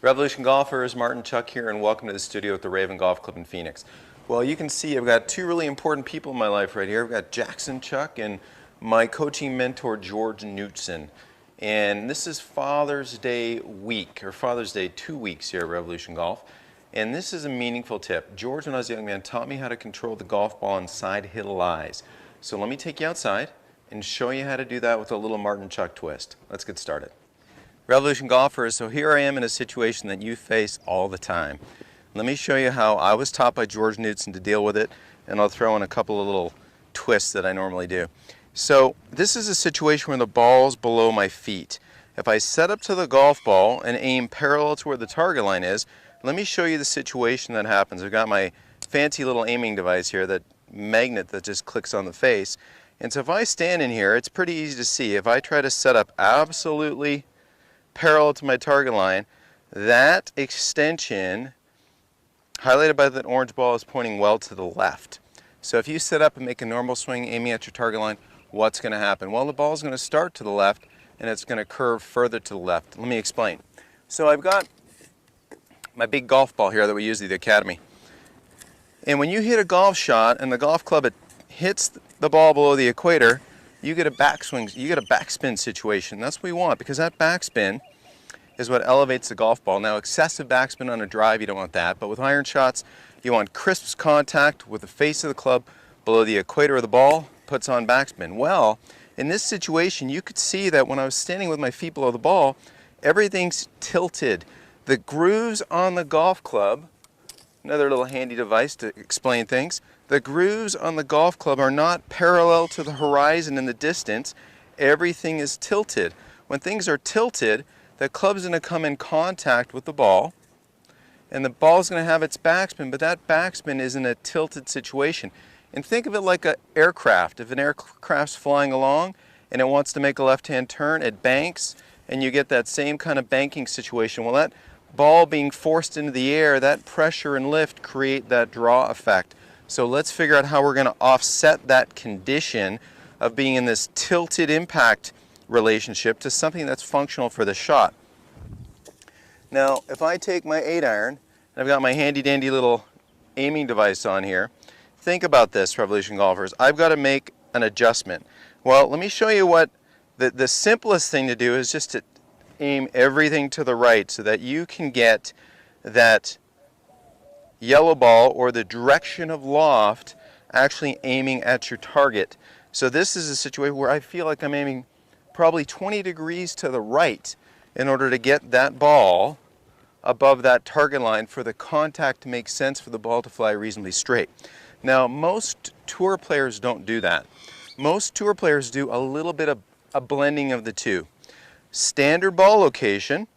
Revolution Golfers, Martin Chuck here, and welcome to the studio at the Raven Golf Club in Phoenix. Well, you can see I've got two really important people in my life right here. I've got Jackson Chuck and my coaching mentor, George Knutson. And this is Father's Day week, or Father's Day 2 weeks here at Revolution Golf. And this is a meaningful tip. George, when I was a young man, taught me how to control the golf ball in Sidehill Lies. So let me take you outside and show you how to do that with a little Martin Chuck twist. Let's get started. Revolution Golfers, so here I am in a situation that you face all the time. Let me show you how I was taught by George Knutson to deal with it, and I'll throw in a couple of little twists that I normally do. So this is a situation where the ball's below my feet. If I set up to the golf ball and aim parallel to where the target line is, let me show you the situation that happens. I've got my fancy little aiming device here, that magnet that just clicks on the face. And so if I stand in here, it's pretty easy to see. If I try to set up absolutely parallel to my target line, that extension highlighted by that orange ball is pointing well to the left. So if you set up and make a normal swing aiming at your target line, what's going to happen? Well, the ball is going to start to the left and it's going to curve further to the left. Let me explain. So I've got my big golf ball here that we use at the academy. And when you hit a golf shot and the golf club, it hits the ball below the equator, you get a backswing, you get a backspin situation. That's what we want, because that backspin is what elevates the golf ball. Now, excessive backspin on a drive, you don't want that, but with iron shots, you want crisp contact with the face of the club below the equator of the ball, puts on backspin. Well, in this situation, you could see that when I was standing with my feet below the ball, everything's tilted. The grooves on the golf club, another little handy device to explain things, the grooves on the golf club are not parallel to the horizon in the distance. Everything is tilted. When things are tilted, the club's going to come in contact with the ball, and the ball's going to have its backspin, but that backspin is in a tilted situation. And think of it like an aircraft. If an aircraft's flying along and it wants to make a left-hand turn, it banks, and you get that same kind of banking situation. Well, that ball being forced into the air, that pressure and lift create that draw effect. So let's figure out how we're going to offset that condition of being in this tilted impact relationship to something that's functional for the shot. Now, if I take my 8-iron, and I've got my handy-dandy little aiming device on here, think about this, Revolution Golfers. I've got to make an adjustment. Well, let me show you what the simplest thing to do is just to aim everything to the right so that you can get that yellow ball, or the direction of loft, actually aiming at your target. So this is a situation where I feel like I'm aiming probably 20 degrees to the right in order to get that ball above that target line for the contact to make sense, for the ball to fly reasonably straight. Now, most tour players don't do that. Most tour players do a little bit of a blending of the two. Standard ball location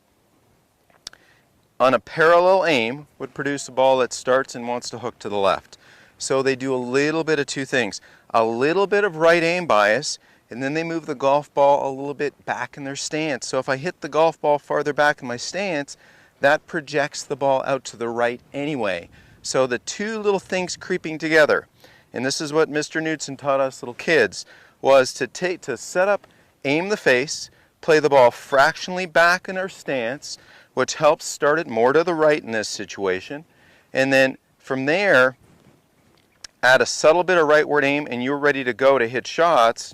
on a parallel aim would produce a ball that starts and wants to hook to the left. So they do a little bit of two things. A little bit of right aim bias, and then they move the golf ball a little bit back in their stance. So if I hit the golf ball farther back in my stance, that projects the ball out to the right anyway. So the two little things creeping together, and this is what Mr. Knutson taught us little kids, was to set up, aim the face, play the ball fractionally back in our stance, which helps start it more to the right in this situation. And then from there, add a subtle bit of rightward aim, and you're ready to go to hit shots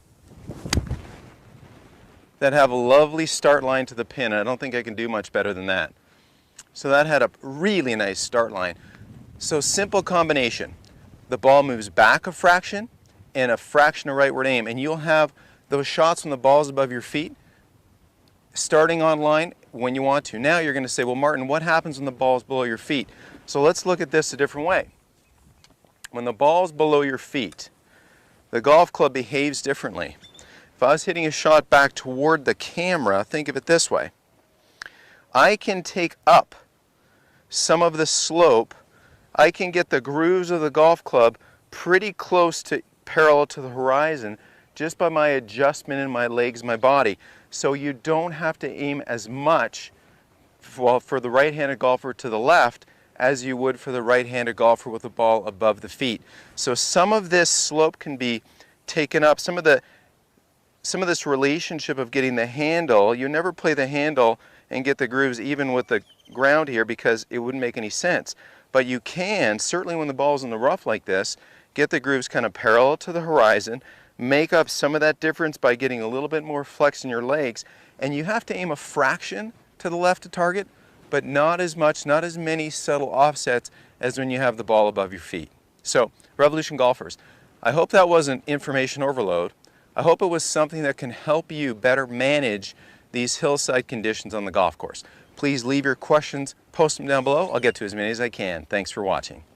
that have a lovely start line to the pin. I don't think I can do much better than that. So that had a really nice start line. So simple combination. The ball moves back a fraction and a fraction of rightward aim, and you'll have those shots when the ball's above your feet starting on line when you want to. Now you're going to say, well, Martin, what happens when the ball's below your feet? So let's look at this a different way. When the ball's below your feet, the golf club behaves differently. If I was hitting a shot back toward the camera, think of it this way. I can take up some of the slope. I can get the grooves of the golf club pretty close to parallel to the horizon just by my adjustment in my legs, my body. So you don't have to aim as much for the right-handed golfer to the left as you would for the right-handed golfer with the ball above the feet. So some of this slope can be taken up. Some of this relationship of getting the handle, you never play the handle and get the grooves even with the ground here because it wouldn't make any sense. But you can, certainly when the ball's in the rough like this, get the grooves kind of parallel to the horizon, make up some of that difference by getting a little bit more flex in your legs, and you have to aim a fraction to the left of target, but not as much, not as many subtle offsets as when you have the ball above your feet. So, Revolution golfers, I hope that wasn't information overload. I hope it was something that can help you better manage these hillside conditions on the golf course. Please leave your questions, post them down below. I'll get to as many as I can. Thanks for watching.